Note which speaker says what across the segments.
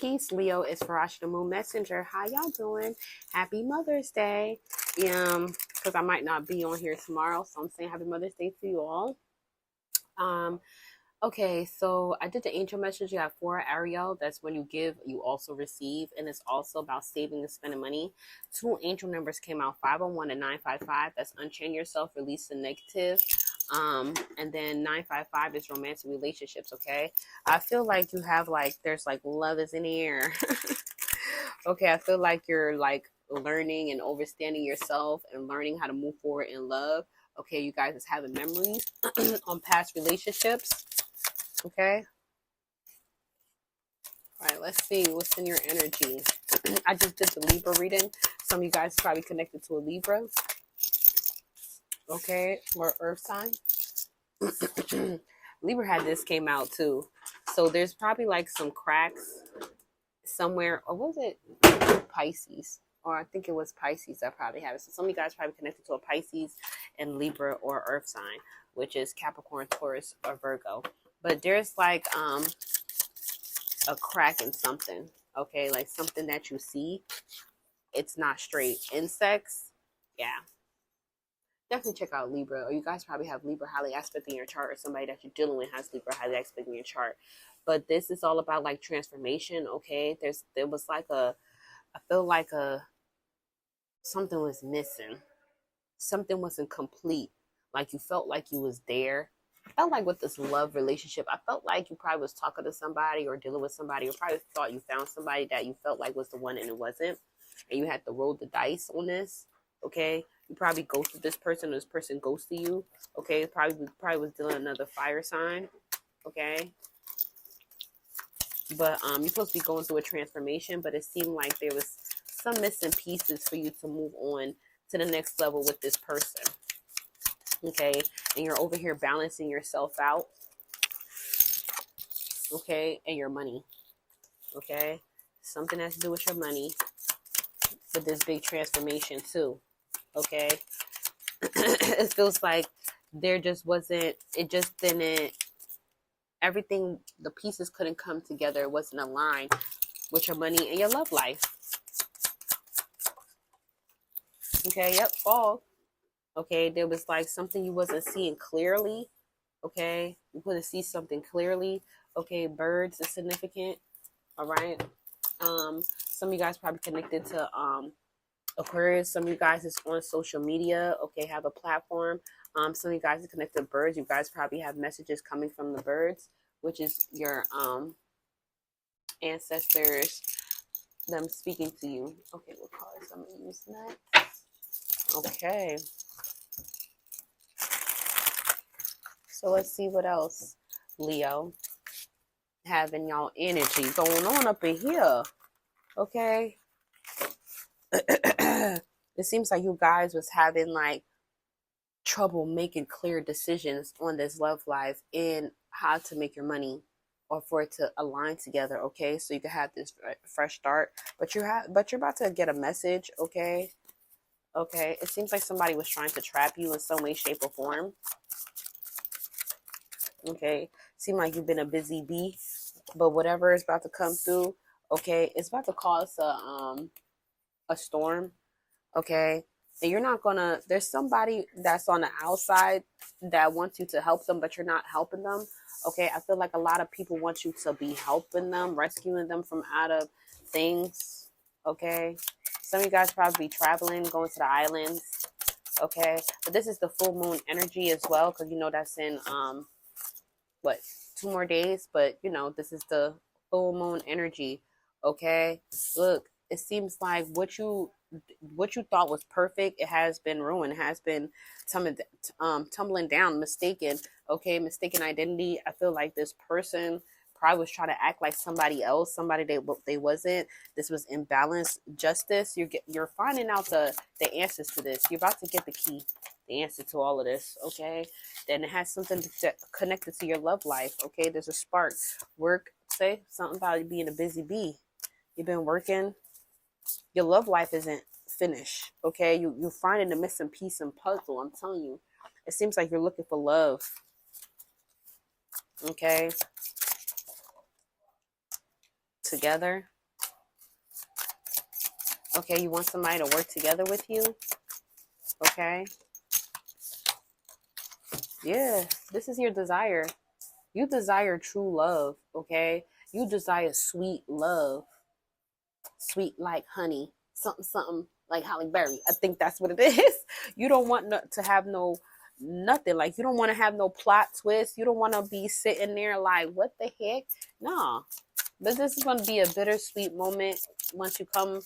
Speaker 1: Peace, Leo is Farash the Moon Messenger. How y'all doing? Happy Mother's Day. Because I might not be on here tomorrow, so I'm saying Happy Mother's Day to you all. Okay, so I did the angel message. You have 4 Ariel. That's when you give, you also receive. And it's also about saving and spending money. 2 angel numbers came out, 501 and 955. That's unchain yourself, release the negative. And then 955 is romantic relationships, okay? I feel like you have there's love is in the air. Okay, I feel like you're learning and overstanding yourself and learning how to move forward in love. Okay, you guys is having memories on past relationships. Okay. All right, let's see what's in your energy. I just did the Libra reading. Some of you guys probably connected to a Libra. Okay, or Earth sign. Libra had this came out too. So there's probably some cracks somewhere. Or was it Pisces? Or I think it was Pisces that probably have it. So some of you guys probably connected to a Pisces and Libra or Earth sign, which is Capricorn, Taurus, or Virgo. But there's a crack in something, okay? Like something that you see, it's not straight. Insects, yeah. Definitely check out Libra. Or you guys probably have Libra highly aspect in your chart, or somebody that you're dealing with has Libra highly aspect in your chart. But this is all about transformation, okay? There was I feel like something was missing. Something wasn't complete. Like you felt like you was there. I felt like with this love relationship, I felt like you probably was talking to somebody or dealing with somebody, or probably thought you found somebody that you felt like was the one and it wasn't. And you had to roll the dice on this. Okay. You probably ghosted this person, or this person ghosted you. Okay. Probably was dealing another fire sign. Okay. But you're supposed to be going through a transformation, but it seemed like there was some missing pieces for you to move on to the next level with this person. Okay, and you're over here balancing yourself out. Okay, and your money. Okay, something has to do with your money, with this big transformation too. Okay, it feels like there just wasn't. It just didn't. Everything, the pieces couldn't come together. It wasn't aligned with your money and your love life. Okay, yep, fall. Okay, there was something you wasn't seeing clearly. Okay, you couldn't see something clearly. Okay, birds is significant. All right. Some of you guys probably connected to Aquarius. Some of you guys is on social media. Okay, have a platform. Some of you guys are connected to birds. You guys probably have messages coming from the birds, which is your ancestors, them speaking to you. Okay, what cards I'm gonna use next? Okay. So let's see what else, Leo, having y'all energy going on up in here. Okay. It seems like you guys was having trouble making clear decisions on this love life and how to make your money or for it to align together. Okay, so you can have this fresh start, but you're about to get a message. Okay, it seems like somebody was trying to trap you in some way, shape, or form. Okay, seem like you've been a busy bee, but whatever is about to come through, okay, it's about to cause a storm. Okay, and you're not gonna. There's somebody that's on the outside that wants you to help them, but you're not helping them. Okay, I feel like a lot of people want you to be helping them, rescuing them from out of things. Okay, some of you guys probably be traveling, going to the islands. Okay, but this is the full moon energy as well, because that's in 2 more days, but this is the full moon energy. Okay, look, it seems like what you thought was perfect, it has been ruined, has been tumbling down, mistaken. Okay, mistaken identity. I feel like this person probably was trying to act like somebody else, somebody they wasn't. This was imbalanced justice. You're finding out the answers to this. You're about to get the key, the answer to all of this. Okay, then it has something connected to your love life. Okay, there's a spark. Work, say something about you being a busy bee. You've been working. Your love life isn't finished. Okay, you're finding the missing piece and puzzle. I'm telling you, it seems like you're looking for love. Okay, together. Okay, you want somebody to work together with you. Okay. Yeah, this is your desire. You desire true love, okay? You desire sweet love. Sweet like honey. Something, something like Halle Berry. I think that's what it is. You don't want to have no nothing. Like, you don't want to have no plot twist. You don't want to be sitting there like, what the heck? No. But this is going to be a bittersweet moment once you come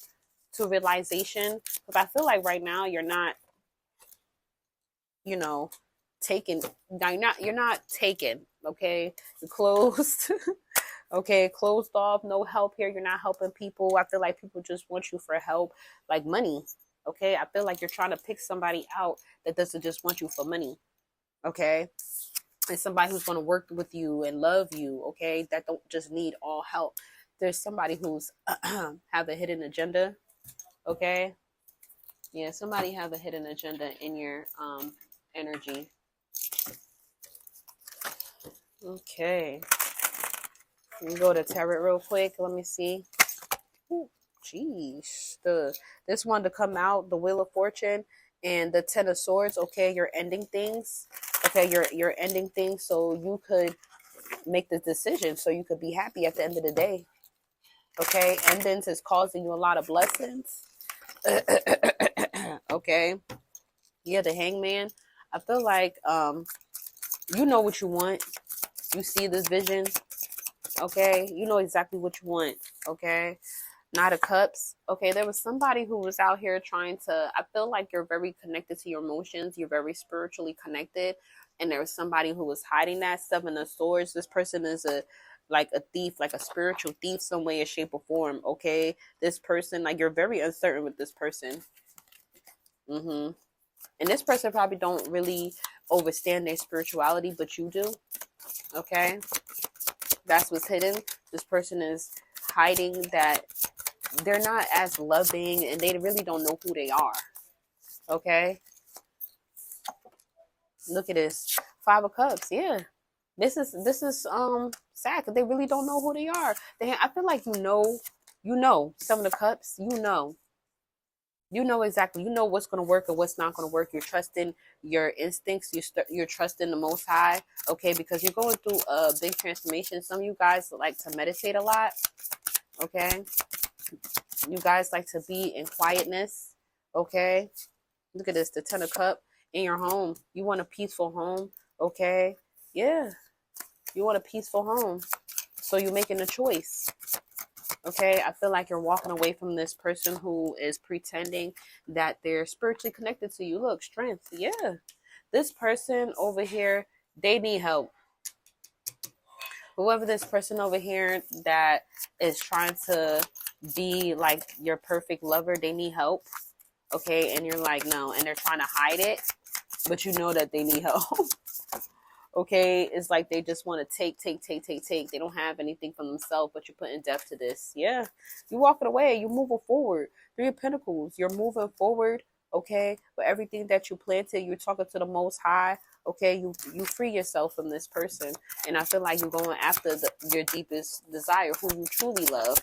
Speaker 1: to realization. Because I feel like right now you're not, you know, taken. You're not taken. Okay, you're closed. Okay, closed off. No help here. You're not helping people. I feel like people just want you for help, like money. Okay, I feel like you're trying to pick somebody out that doesn't just want you for money. Okay, and somebody who's going to work with you and love you. Okay, that don't just need all help. There's somebody who's have a hidden agenda. Okay, yeah, somebody have a hidden agenda in your energy. Okay, let me go to tarot real quick. Let me see. Ooh, jeez, this one to come out, the Wheel of Fortune and the Ten of Swords. Okay, you're ending things. Okay, you're ending things so you could make the decision, so you could be happy at the end of the day. Okay, endings is causing you a lot of blessings. Okay, yeah, the Hangman. I feel like you know what you want. You see this vision. Okay, you know exactly what you want. Okay, Knight of Cups. Okay, there was somebody who was out here trying to, I feel like you're very connected to your emotions. You're very spiritually connected. And there was somebody who was hiding that. Seven of Swords. This person is like a thief, like a spiritual thief, some way, or shape, or form. Okay, this person, like, you're very uncertain with this person. And this person probably don't really understand their spirituality, but you do. Okay, that's what's hidden. This person is hiding that they're not as loving and they really don't know who they are. Okay, look at this. Five of Cups. Yeah, this is sad because they really don't know who they are. I feel like you know some of the cups. You know exactly. You know what's going to work and what's not going to work. You're trusting your instincts. You're trusting the Most High. Okay, because you're going through a big transformation. Some of you guys like to meditate a lot. Okay, you guys like to be in quietness. Okay, look at this. The Ten of Cups in your home. You want a peaceful home. Okay, yeah, you want a peaceful home. So you're making a choice. Okay, I feel like you're walking away from this person who is pretending that they're spiritually connected to you. Look, strength. Yeah. This person over here, they need help. Whoever this person over here that is trying to be like your perfect lover, they need help. Okay, and you're like, no, and they're trying to hide it, but you know that they need help. Okay, it's like they just want to take. They don't have anything for themselves, but you're putting depth to this. Yeah, you're walking away. You're moving forward. Three of Pentacles. You're moving forward. Okay, but everything that you planted, you're talking to the Most High. Okay, you free yourself from this person, and I feel like you're going after your deepest desire, who you truly love.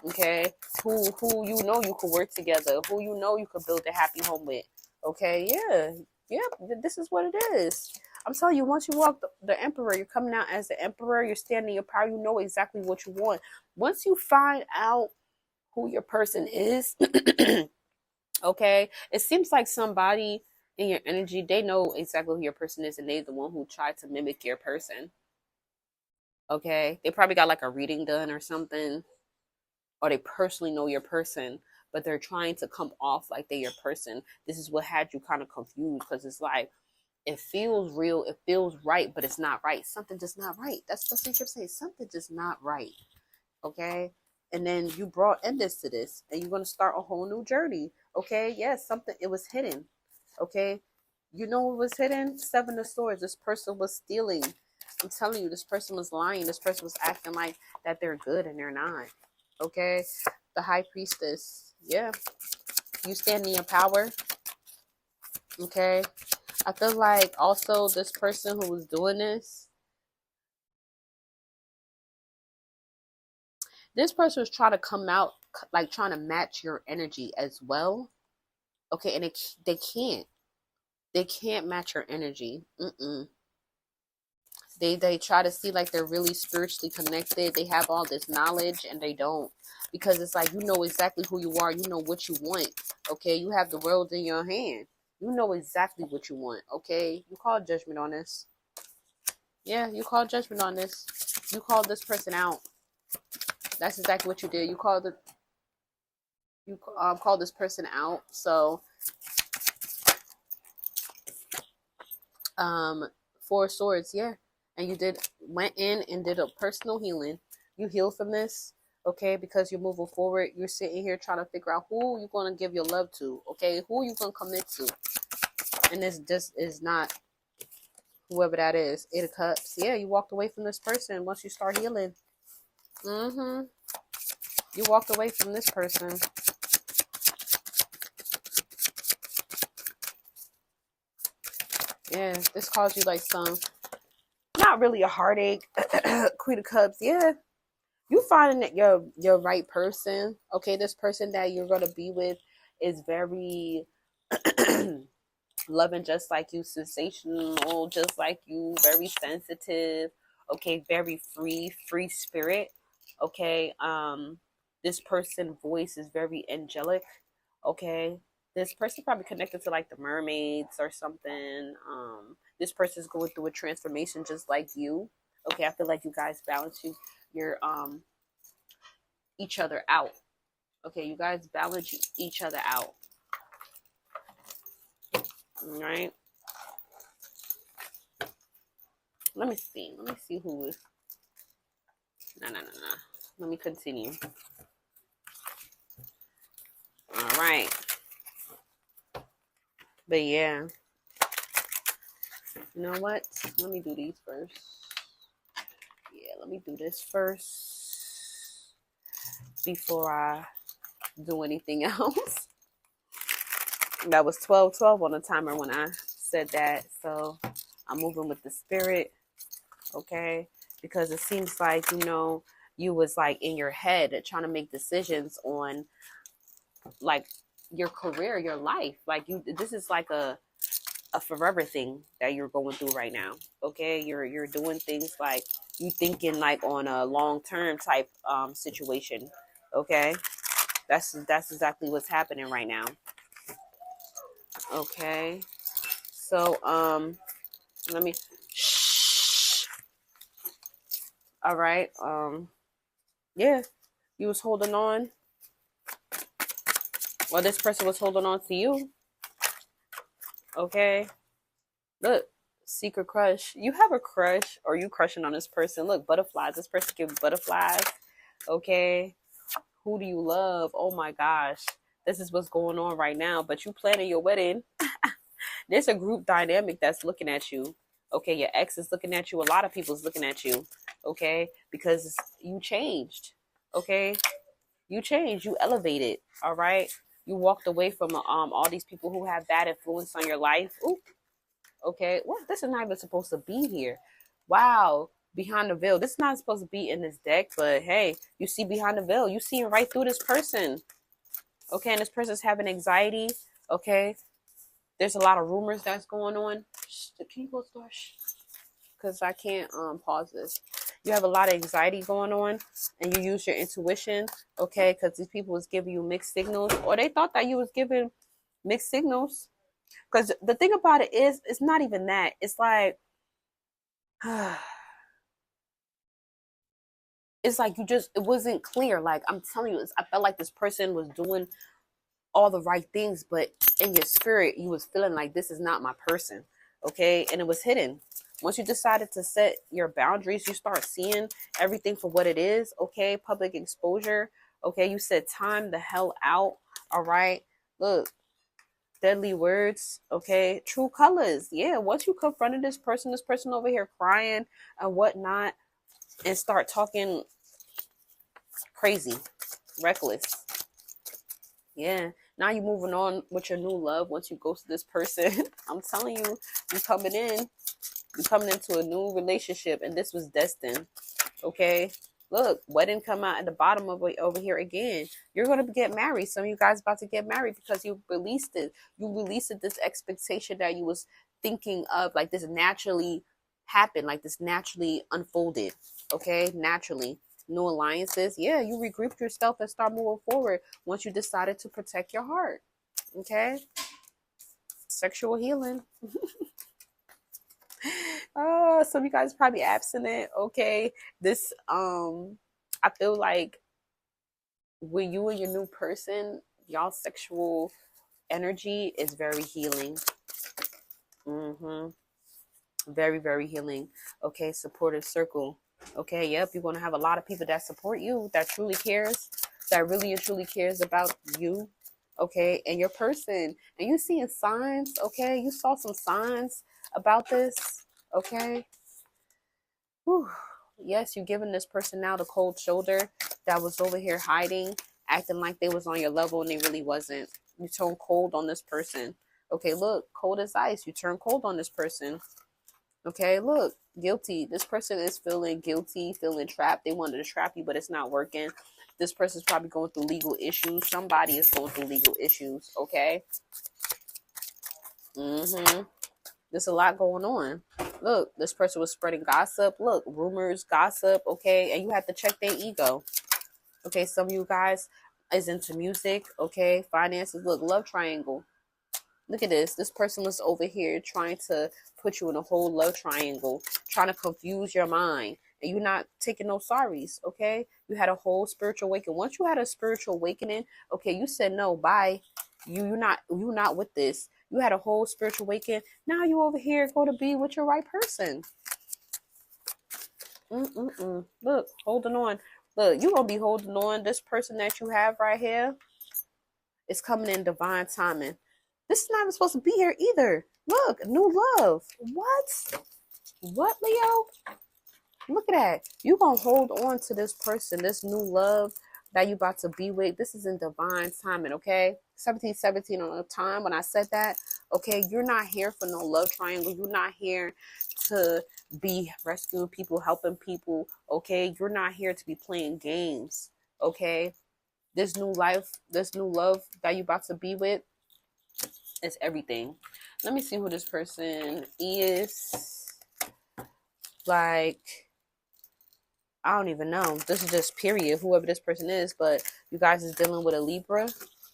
Speaker 1: Okay, who you know you could work together, who you know you could build a happy home with. Okay, yeah, this is what it is. I'm telling you, once you walk the Emperor, you're coming out as the Emperor. You're standing your power. You know exactly what you want. Once you find out who your person is, okay, it seems like somebody in your energy, they know exactly who your person is, and they're the one who tried to mimic your person. Okay, they probably got like a reading done or something, or they personally know your person, but they're trying to come off like they're your person. This is what had you kind of confused, because it's like, it feels real, it feels right, but it's not right. Something just not right. That's what they kept saying. Something just not right. Okay. And then you brought endings to this, and you're gonna start a whole new journey. Okay. Yes, something, it was hidden. Okay. You know what was hidden? Seven of Swords. This person was stealing. I'm telling you, this person was lying. This person was acting like that they're good and they're not. Okay. The High Priestess. Yeah. You stand in your power. Okay. I feel like also this person who was doing this, This person was trying to come out, like trying to match your energy as well. Okay, and they can't. They can't match your energy. They try to see like they're really spiritually connected. They have all this knowledge and they don't, because it's like, you know exactly who you are. You know what you want. Okay, you have the world in your hand. You know exactly what you want. Okay, you call judgment on this. Yeah, you call judgment on this. You called this person out. That's exactly what you did. You called this person out. So Four of Swords, yeah. And you went in and did a personal healing. You healed from this, okay, because you're moving forward. You're sitting here trying to figure out who you're going to give your love to, okay, who you going to commit to. And this just is not whoever that is. Eight of Cups. Yeah, you walked away from this person once you start healing. You walked away from this person. Yeah, this caused you like some, not really a heartache. Queen of Cups. Yeah, you finding that your right person. Okay, this person that you're gonna be with is very loving, just like you, sensational, just like you, very sensitive. Okay, very free spirit. Okay, this person's voice is very angelic. Okay, this person probably connected to like the mermaids or something. This person's going through a transformation just like you. Okay, I feel like you guys balance your each other out. Okay, you guys balance each other out. All right. Let me see who is. No. Let me continue. All right. But yeah. You know what? Let me do these first. Yeah, let me do this first before I do anything else. That was 12:12 on the timer when I said that. So I'm moving with the spirit. Okay, because it seems like, you was like in your head trying to make decisions on like your career, your life. Like this is like a forever thing that you're going through right now. Okay, you're doing things like you thinking like on a long-term type situation. Okay, that's exactly what's happening right now. Okay, so let me. All right. Yeah, you was holding on. Well, this person was holding on to you. Okay. Look, secret crush. You have a crush, or you crushing on this person. Look, butterflies. This person gives butterflies. Okay. Who do you love? Oh my gosh. This is what's going on right now. But you planning your wedding. There's a group dynamic that's looking at you. Okay, your ex is looking at you. A lot of people's looking at you. Okay, because you changed. Okay, you changed. You elevated. All right, you walked away from all these people who have bad influence on your life. Ooh. Okay, well, this is not even supposed to be here. Wow, behind the veil. This is not supposed to be in this deck, but hey, you see behind the veil. You see right through this person. Okay, and this person's having anxiety. Okay, there's a lot of rumors that's going on. Can you close the door? Because I can't pause this. You have a lot of anxiety going on, and you use your intuition, okay? Because these people was giving you mixed signals, or they thought that you was giving mixed signals. Because the thing about it is, it's not even that. It's like, it's like it wasn't clear. Like, I'm telling you, I felt like this person was doing all the right things, but in your spirit, you was feeling like this is not my person, okay? And it was hidden. Once you decided to set your boundaries, you start seeing everything for what it is, okay? Public exposure, okay? You said time the hell out, all right? Look, deadly words, okay? True colors, yeah. Once you confronted this person over here crying and whatnot, and start talking crazy, reckless, yeah. Now you're moving on with your new love. Once you ghost this person, I'm telling you, you're coming into a new relationship, and this was destined. Okay, Look, wedding come out at the bottom of it over here again. You're going to get married. Some of you guys about to get married because you released it. You released it, this expectation that you was thinking of, like this naturally happened, like this naturally unfolded. Okay, naturally. New alliances. Yeah, you regrouped yourself and start moving forward once you decided to protect your heart. Okay, sexual healing. Some of you guys probably abstinent. Okay, this I feel like with you and your new person, y'all sexual energy is very healing. Very, very healing. Okay, supportive circle. Okay, yep, you're gonna have a lot of people that support you, that truly cares, that really and truly cares about you. Okay, and your person, and you seeing signs. Okay, you saw some signs about this. Okay. Whew. Yes, you're giving this person now the cold shoulder that was over here hiding, acting like they was on your level and they really wasn't. You turn cold on this person. Okay, look, cold as ice. You turn cold on this person. Okay, look, guilty. This person is feeling guilty, feeling trapped. They wanted to trap you, but it's not working. This person's probably going through legal issues. Somebody is going through legal issues. Okay. There's a lot going on. Look, this person was spreading gossip. Look, rumors, gossip. Okay, and you have to check their ego. Okay, some of you guys is into music. Okay, finances. Look, love triangle. Look at this. This person was over here trying to put you in a whole love triangle, trying to confuse your mind. And you're not taking no sorries, okay? You had a whole spiritual awakening. Once you had a spiritual awakening, okay, you said no, bye. You're not with this. You had a whole spiritual awakening. Now you over here going to be with your right person. Look, holding on. Look, you're going to be holding on. This person that you have right here is coming in divine timing. This is not even supposed to be here either. Look, new love. What, Leo? Look at that. You're going to hold on to this person, this new love that you about to be with. This is in divine timing, okay? 1717 on the time when I said that. Okay, you're not here for no love triangle. You're not here to be rescuing people, helping people, okay? You're not here to be playing games, okay? This new life, this new love that you about to be with, it's everything. Let me see who this person is. Like, I don't even know. This is just period, whoever this person is, but you guys is dealing with a Libra.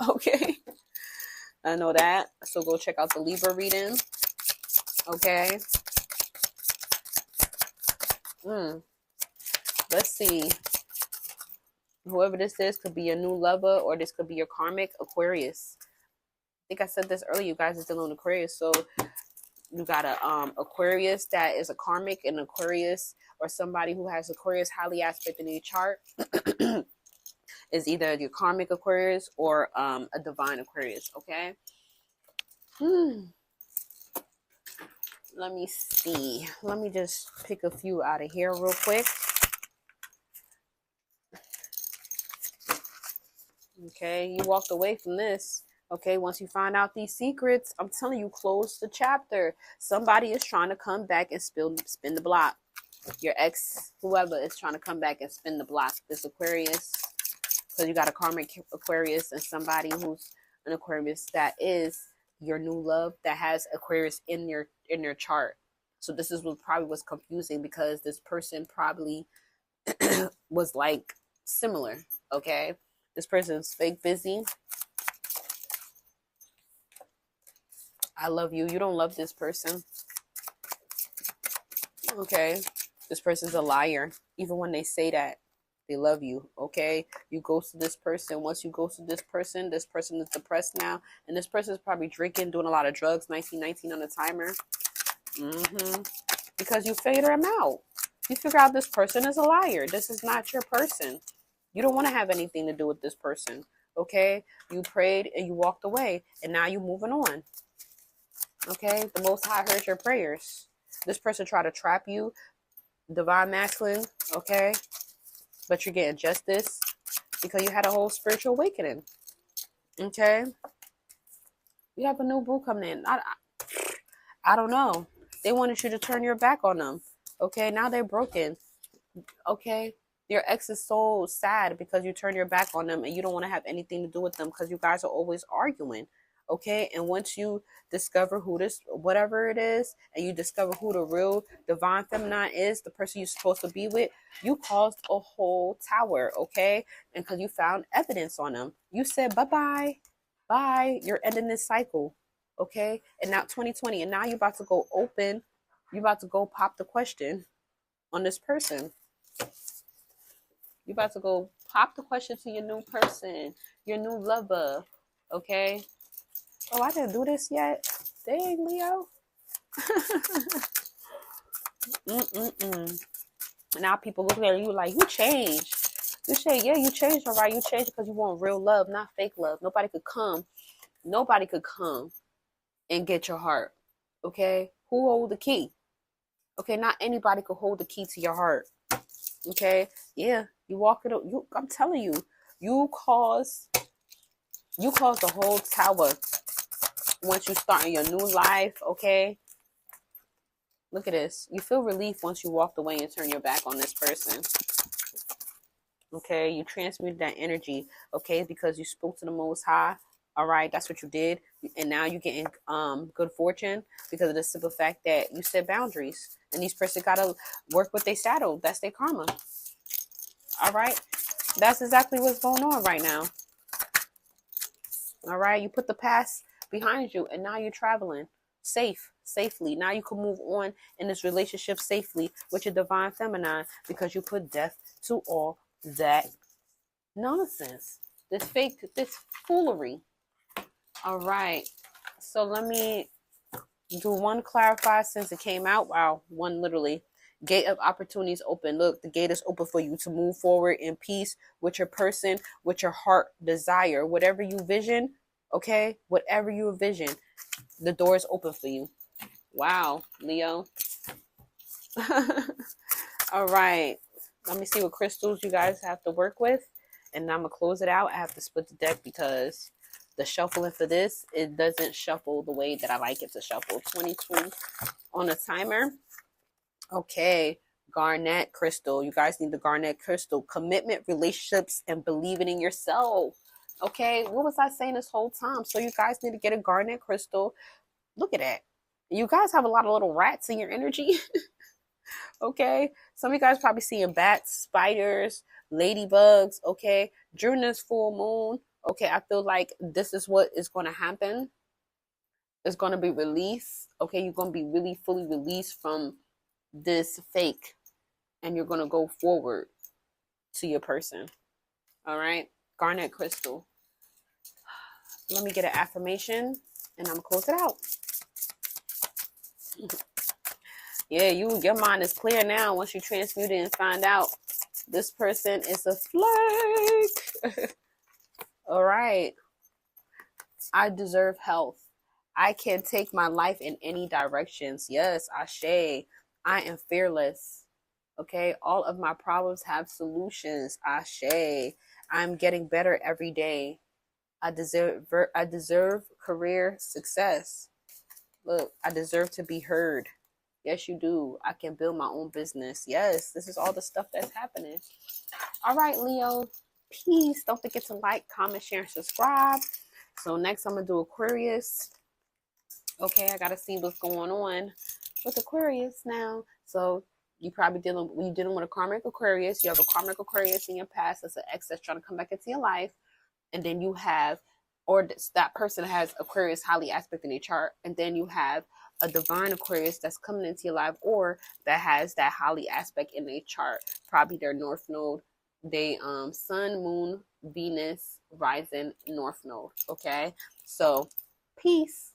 Speaker 1: Okay. I know that. So go check out the Libra reading. Okay. Let's see. Whoever this is could be a new lover, or this could be your karmic Aquarius. I think I said this earlier, you guys are dealing with Aquarius. So you got a Aquarius that is a karmic, and Aquarius, or somebody who has Aquarius highly aspect in your chart is either your karmic Aquarius or a divine Aquarius. Okay. Let me see. Let me just pick a few out of here real quick. Okay, you walked away from this. Okay, once you find out these secrets, I'm telling you, close the chapter. Somebody is trying to come back and spin the block. Your ex, whoever, is trying to come back and spin the block. This Aquarius, because you got a karmic Aquarius and somebody who's an Aquarius that is your new love that has Aquarius in your chart. So this is what probably was confusing, because this person probably was like similar. Okay, this person's fake busy. I love you. You don't love this person. Okay. This person's a liar. Even when they say that they love you. Okay. You ghost this person. Once you ghost this person is depressed now. And this person is probably drinking, doing a lot of drugs. 1919 on the timer. Because you figured them out. You figure out this person is a liar. This is not your person. You don't want to have anything to do with this person. Okay. You prayed and you walked away. And now you're moving on. Okay, the Most High heard your prayers. This person tried to trap you, divine masculine, okay? But you're getting justice because you had a whole spiritual awakening, okay? You have a new boo coming in. I don't know. They wanted you to turn your back on them, okay? Now they're broken, okay? Your ex is so sad because you turn your back on them and you don't want to have anything to do with them because you guys are always arguing. Okay. And once you discover who this, whatever it is, and you discover who the real divine feminine is, the person you're supposed to be with, you caused a whole tower. Okay. And because you found evidence on them, you said, bye. You're ending this cycle. Okay. And now 2020, and now you're about to go open, you're about to go pop the question on this person. You about to go pop the question to your new person, your new lover. Okay. Oh, I didn't do this yet. Dang, Leo. Now people looking at you like, you changed. You say, yeah, you changed, all right. You changed because you want real love, not fake love. Nobody could come and get your heart. Okay. Who hold the key? Okay. Not anybody could hold the key to your heart. Okay. Yeah. You walk it up. I'm telling you, you cause the whole tower once you start in your new life. Okay. Look at this. You feel relief once you walked away and turn your back on this person. Okay. You transmuted that energy. Okay. Because you spoke to the Most High. All right. That's what you did. And now you're getting good fortune because of the simple fact that you set boundaries. And these person got to work with their shadow. That's their karma. All right. That's exactly what's going on right now. All right. You put the past behind you and now you're traveling safely. Now you can move on in this relationship safely with your divine feminine because you put death to all that nonsense, this foolery. All right. So let me do one clarify since it came out. Wow. One literally. Gate of opportunities open. Look, the gate is open for you to move forward in peace with your person, with your heart desire, whatever you vision. Okay. Whatever you vision, the door is open for you. Wow, Leo. All right. Let me see what crystals you guys have to work with. And I'm going to close it out. I have to split the deck because the shuffling for this, it doesn't shuffle the way that I like it to shuffle. 22 on a timer. Okay. Garnet crystal. You guys need the garnet crystal. Commitment, relationships, and believing in yourself. Okay. What was I saying this whole time? So you guys need to get a garnet crystal. Look at that. You guys have a lot of little rats in your energy. Okay. Some of you guys probably seeing bats, spiders, ladybugs. Okay. During this full moon. Okay. I feel like this is what is going to happen. It's going to be released. Okay. You're going to be really fully released from this fake and you're going to go forward to your person. All right. Garnet crystal. Let me get an affirmation and I'm going to close it out. Yeah, your mind is clear now once you transmute it and find out this person is a flake. All right. I deserve health. I can take my life in any directions. Yes, Ashe. I am fearless. Okay. All of my problems have solutions. Ashe. I'm getting better every day. I deserve career success. Look, I deserve to be heard. Yes, you do. I can build my own business. Yes, this is all the stuff that's happening. All right, Leo. Peace. Don't forget to like, comment, share, and subscribe. So next I'm going to do Aquarius. Okay, I got to see what's going on with Aquarius now. So you probably dealing with a karmic Aquarius. You have a karmic Aquarius in your past. That's an ex that's trying to come back into your life. And then you have, or that person has Aquarius highly aspect in their chart. And then you have a divine Aquarius that's coming into your life or that has that highly aspect in their chart. Probably their North Node. They Sun, Moon, Venus, Rising, North Node. Okay. So peace.